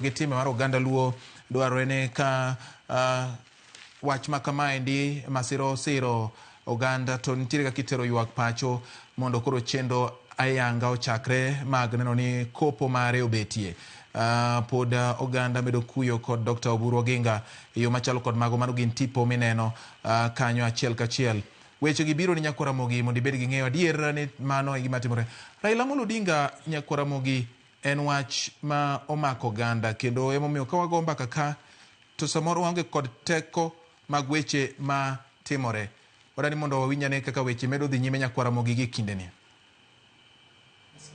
Gitime mar oganda luo dwarore ne ka wach ma kamaendi masiro siro oganda to nitiere ka kitero ywak pacho mondo koro chenro ayanga ochakre mag neno ni kopo mare obetie. Pod oganda medo kuyo kod Dr. Oburu Odinga yo machalo kod mago mano gin tipo mineno kanyo achiel kachiel. Weche gi biro ni Nyakwa Ramogi mondo ibed gi ng'eyo adier ni mano e gima timore. Raila Odinga, Nyakwa Ramogi, en wach ma omako oganda kendo emomiyo ka wago mbaka ka to samoro waonge kod teko mag weche ma timore. Wadani mondo wawinyane kaka weche medo dhi nyime Nyakwa Ramogi gi kindeni.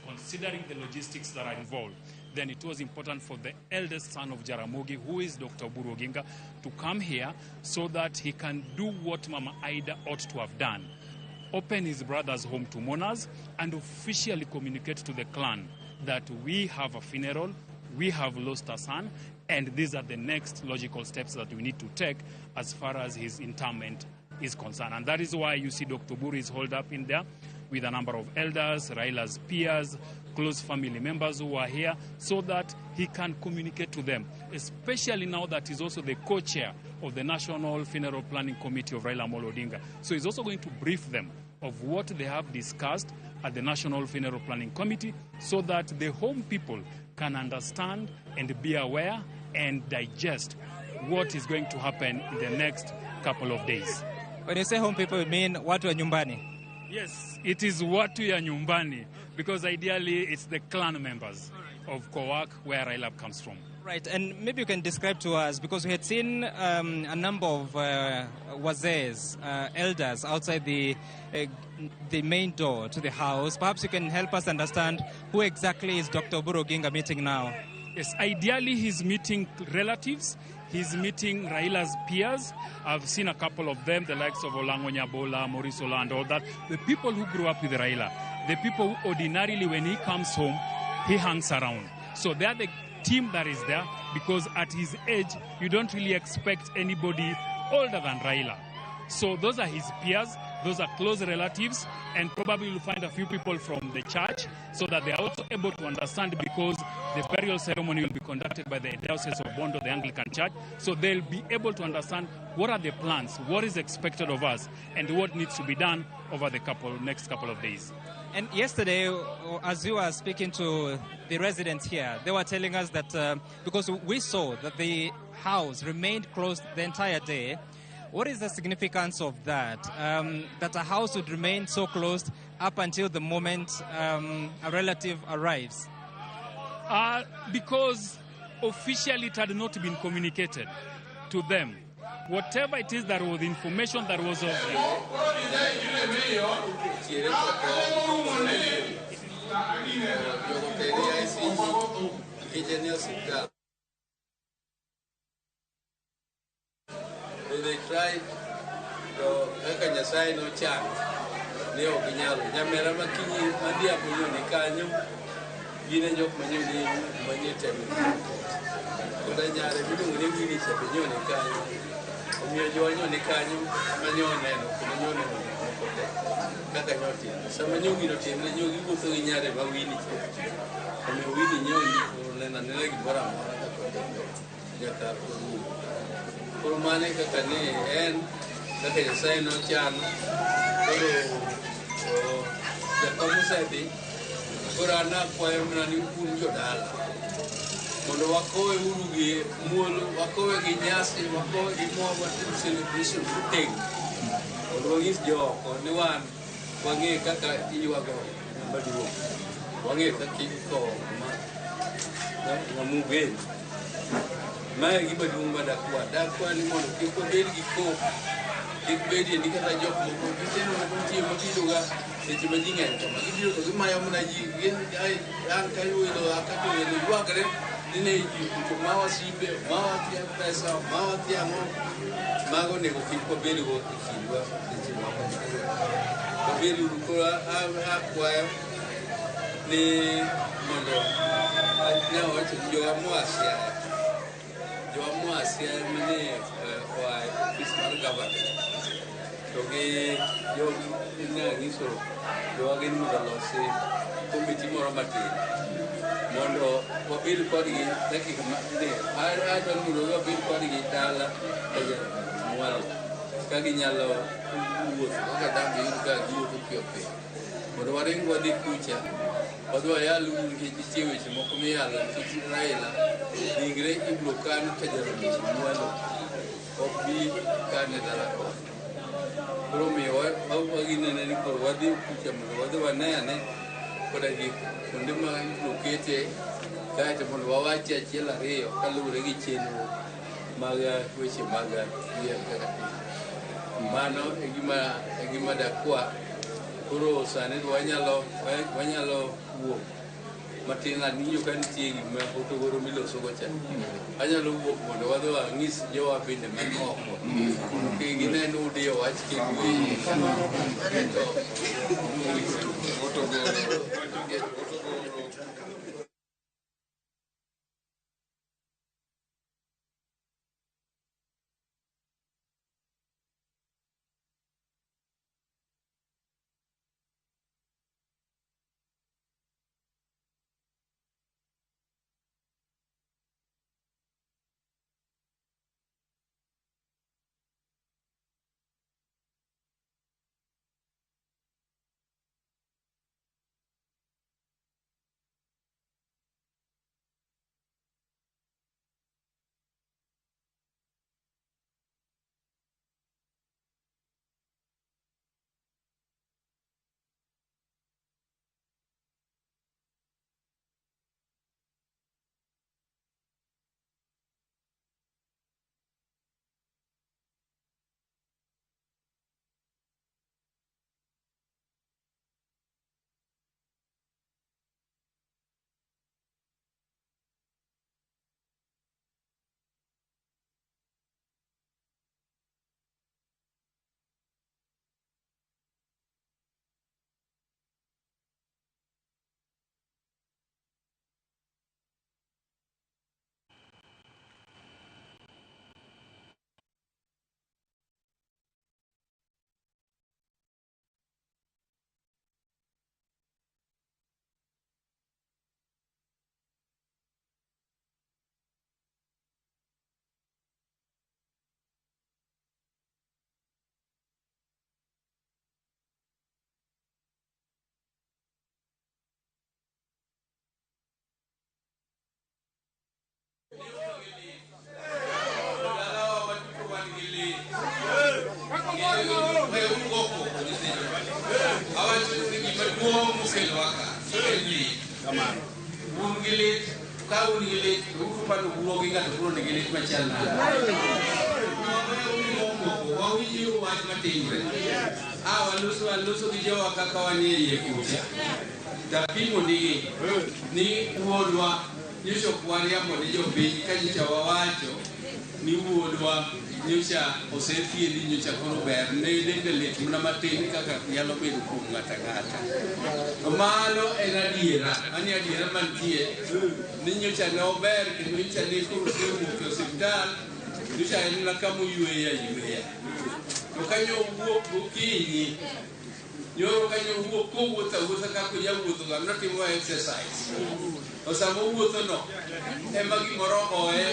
Considering the logistics that are involved, then it was important for the eldest son of Jaramogi, who is Dr. Oburu Odinga, to come here so that he can do what Mama Ida ought to have done. Open his brother's home to mourners and officially communicate to the clan that we have a funeral, we have lost a son, and these are the next logical steps that we need to take as far as his interment is concerned. And that is why you see Dr. Oburu is holed up in there with a number of elders, Raila's peers, close family members who are here, so that he can communicate to them, especially now that he's also the co-chair of the National Funeral Planning Committee of Raila Odinga. So he's also going to brief them of what they have discussed at the National Funeral Planning Committee so that the home people can understand and be aware and digest what is going to happen in the next couple of days. When you say home people, you mean watu wa nyumbani? Yes, it is watu ya nyumbani, because ideally it's the clan members of Kowak where Raila comes from. Right, and maybe you can describe to us, because we had seen a number of wazees, elders outside the main door to the house. Perhaps you can help us understand who exactly is Dr. Oburu Odinga meeting now. Yes, ideally he's meeting relatives. He's meeting Raila's peers. I've seen a couple of them, the likes of Olango Nyabola, Maurice Ola, and all that. The people who grew up with Raila, the people who ordinarily when he comes home, he hangs around. So they are the team that is there, because at his age, you don't really expect anybody older than Raila. So those are his peers, those are close relatives, and probably you'll find a few people from the church so that they are also able to understand, because the burial ceremony will be conducted by the Diocese of Bondo, the Anglican Church. So they'll be able to understand what are the plans, what is expected of us, and what needs to be done over the next couple of days. And yesterday, as you were speaking to the residents here, they were telling us that because we saw that the house remained closed the entire day. What is the significance of that? That a house would remain so closed up until the moment a relative arrives? Because officially it had not been communicated to them. Whatever it is that was information that was of they tried to Nyasai no chan. They are Pinyalo. Yamera Makini, Madia Puyuni Kanyo, Gina Yok Manuni, Manitem. Kodanya, we don't really need a Pinyoni Kanyo. We are joining the Kanyo, Manon and Manon. Kakanoti. Some new team, the new people to Inyare, but we need to. And we really knew and then like Boram. Kurmane kakane en kakaya sai no chan kuro jakamusati kurana kwayo mnani punjo dala mondo wakoe urugi muolo wakoe ginyasi wakoe imo watu celebration thing mondo ngis joko ni wan wange kaka iwago maduo wange kakiko na mugen Mai giba dumba dakwa ni mono kiko beli giko beli ni kata job mo kiteno na kunti mo kidoga e jimajinga to magidio to maya muna ji gen ai an kayo ilo akato ni luagare dine ji mawa sibe mawa tia pesa mawa tia mo mago ne ko kiko beli go kiwa ko beli ko akwa ni mono na wacho jo amwasia Asia mene wa Bismar Gavana. Toge yo ina niso yo agin mo dalo se committee mo ramate. mondo wabed kodgi dakika ne adwa mondo wabed kodgi dala mwalo ka ginyalo wuotho kaka dhambi yud ka giwuotho piyo piyo mondo waring wadhi kucha wadhi wayal nikech nitie weche moko miyalo nikech Raila ringre ibiro kan ka Jaramogi mwalo ok bi kane dala kono koro miyo waginene ni koro wadhi kucha mondo wadhi wanene koda gik kuonde ma ibiro kete kaeto mondo wawachi achiel ariyo kaluwore gi chenro mag weche mag yien kaka mano e gima dakwa koro sani wanyalo wuok matin ang'iyo ka nitie gima hotogoro milosogo cha anyalo wuok mondo wadhi wang'is jowa bende man oko gineno udiyo wach waluso gi jowa kaka wanie iye kucha tapimo ni wuodwa nyocha kwariambo ni jopiny ka nyocha wawacho ni wuodwa nyocha osethiedhi nyocha koro ber ne dende lit mana matin kaka nyalo bedo kuom ng'ato ang'ata. Mano en adiera, mani adiera mantie ni nyocha ne ober kendo nyocha ne koro osewuok e osiptal nyocha en na kama oyweya. To kanyo owuok gokinyi nyoro kanyo owuok kowuotho awuotha kaka onyawuothoga notimo exercise to sama owuothono ema gimoro oe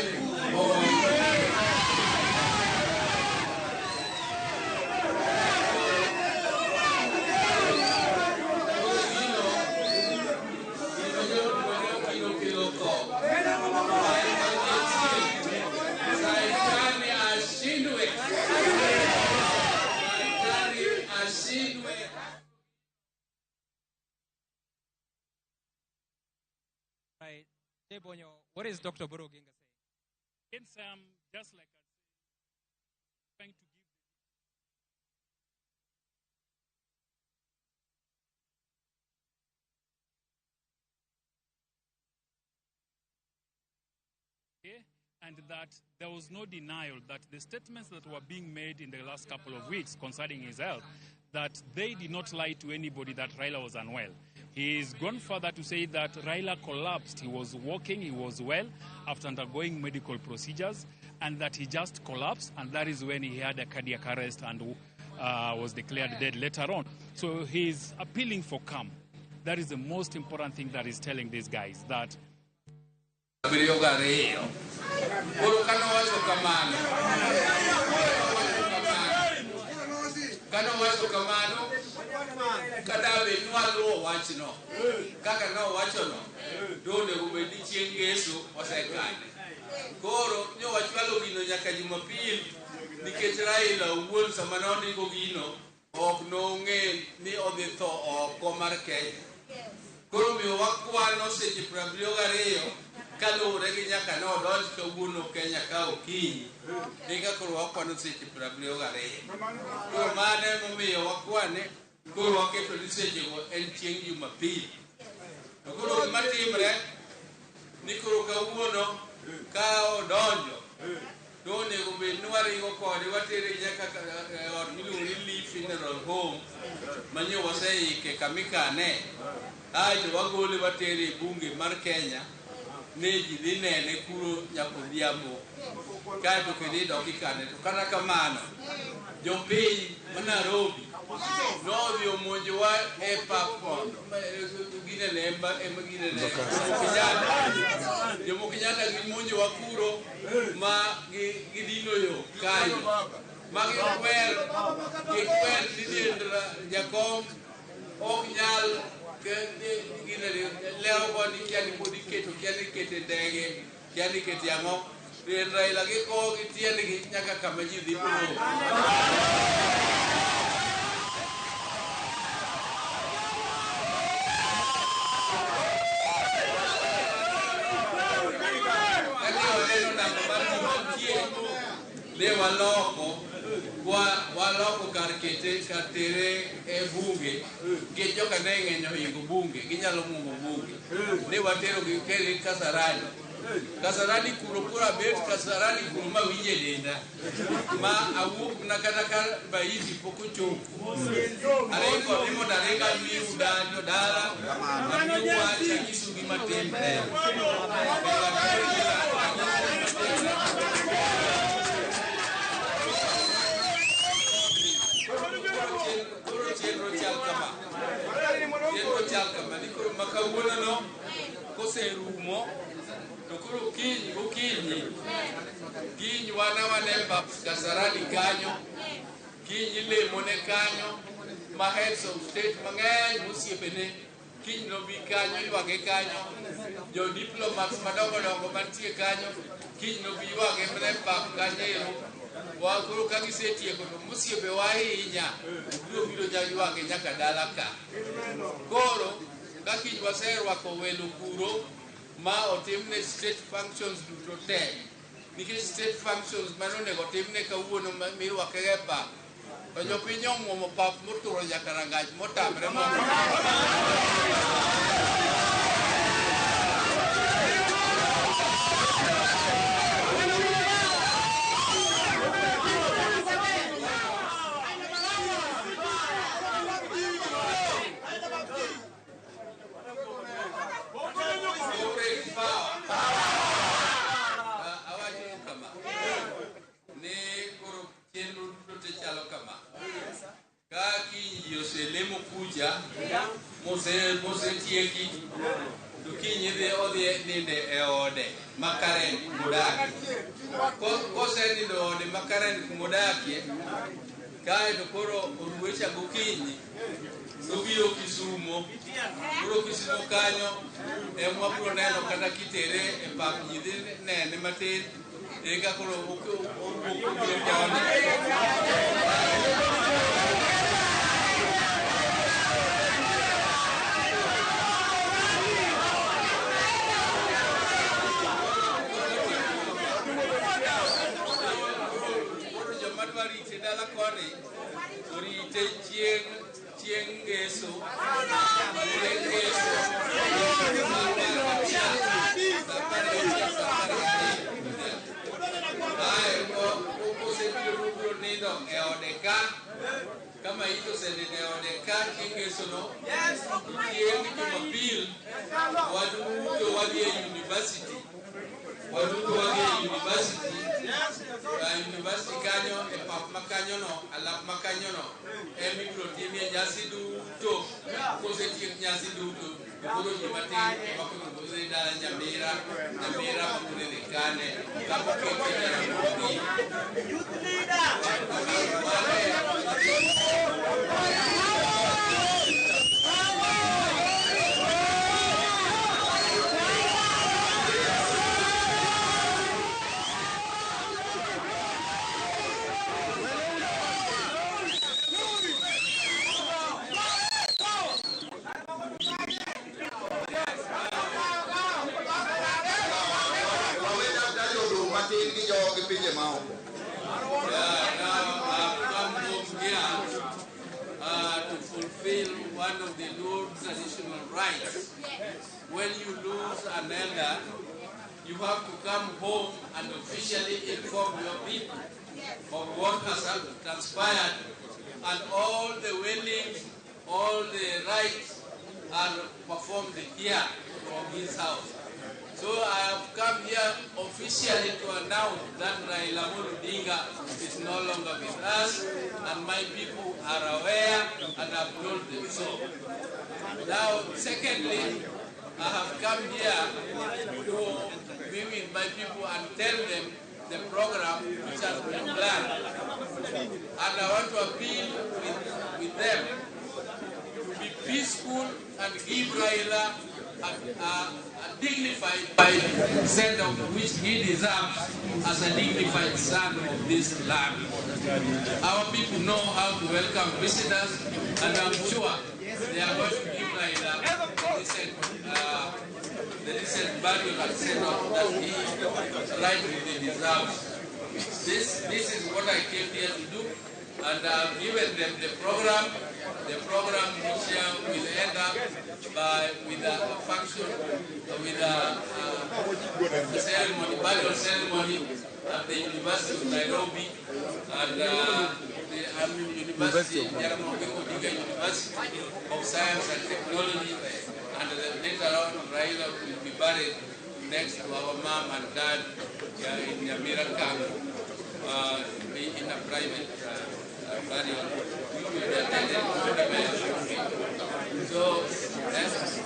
What is Dr. Oburu saying? It's just like trying to give and that there was no denial that the statements that were being made in the last couple of weeks concerning his health, that they did not lie to anybody that Raila was unwell. He's gone further to say that Raila collapsed. He was walking, he was well after undergoing medical procedures, and that he just collapsed, and that is when he had a cardiac arrest and was declared dead later on. So he's appealing for calm. That is the most important thing that he's telling these guys, that abiriyo gariyo. Koro kano wacho kamano. Kada be nwaluo wachno. Kaka no wachono. Donde ubedi chieng' Yesu osekane. Koro nyo wachwalo gino nyaka Jumapil nikech Raila owuon sama nondiko gino ok nong'e ni odhi tho oko mar Kenya. Koro miyo wakwano seche 72 kaluwore gi nyaka nodonj kawuono Kenya ka okinyi. Eka koro wakwano seche 72. Koro mano emomiyo wakwane. Koro waketo ni sechego en chieng' Jumapil. To koro gima timre ni koro kawuono ka odonjo to onego bed ni waringo kode watere nyaka od miluongo ni Lee Funeral Home manyo waseike kamikane. Aeto wagole watere e bunge mar Kenya ne ji dhi nene kuro nyakodiambo. Kaeto kendo idok ikane. To kata kamano jopiny ma Nairobi nodhi omonjowa e pap kono. Jomo Kenyatta gimonjowa kuro ma gidino yo kanyo. Ma gikwer ni diendra jakom ok nyal leo bodi kiani bodi keto kiani kete ndege kiani kete ang'o. Raila giko gitiendgi nyaka kama ji dhi polo. Ne waloko kar tere e bunge gi joka ne ng'enyo hingo bunge ginyalo muomo bunge. Ne watero gi kele Kasarani kuro bet Kasarani kuro ma winje denda ma awuok na kata ka baiti poko chopo areko limo darega mi udanyo dala mi wacha kisu gi matembe. Chenro chal kama ni koro makawuono no koserumo to koro kinyi wane pap Kasarani kanyo kinyi lemo ne kanyo ma heads of state mang'eny mosiepene kinyi no bi kanyo ywage kanyo jo diplomats madongo mantie kanyo kinyi no bi ywage ne pap kanyo. Koro ka gisetieko to mosiepe wa ahinya biro ywage nyaka dala ka. Koro ka kiny waserwako welo kuro ma otimne state functions duto te nikech state functions mano onego otimne kawuono mirwake e pap to jopiny omwomo pap moturo nyaka rangach motamre lemo kuja mosetieki to kinyi odhi ninde e ode makaren kumodake. Kosenindo ode makaren kumodake kaeto koro oruecha gokinyi nobiro Kisumo. Koro Kisumo kanyo ema wabiro neno kata kitere e pap nyidhi nene matin eka koro obiro rite dala koni orite chieng' Ngeso obiro nindo e ode ka kama ito senindo e ode ka chieng' Ngeso no chieng' Jumapil waduto wadhi e university university kanyo e pap makanyo no alap makanyo no emibiro timie nyasi duto kosetiek nyasi duto Oburu Jimati, Bakunda, Nyamira, Bakunda Kane, Kapuki, Youth leader! To fulfill one of the Lord's traditional rites. When you lose an elder, you have to come home and officially inform your people of what has transpired, and all the weddings, all the rites are performed here from his house. So I have come here officially to announce that Raila Odinga is no longer with us, and my people are aware and have told them so. Now, secondly, I have come here to be with my people and tell them the program which has been planned. And I want to appeal with them to be peaceful and give Raila a dignified send-off which he deserves as a dignified son of this land. Our people know how to welcome visitors, and I'm sure they are going to give Raila the decent value and send-off that he rightfully deserves. This is what I came here to do, and I've given them the program which will end up with a function, with a ceremony, burial ceremony at the University of Nairobi and the University, Ramogi University of Science and Technology, and later on Raila will be buried next to our mom and dad in Nyamira camp in a private burial. So that's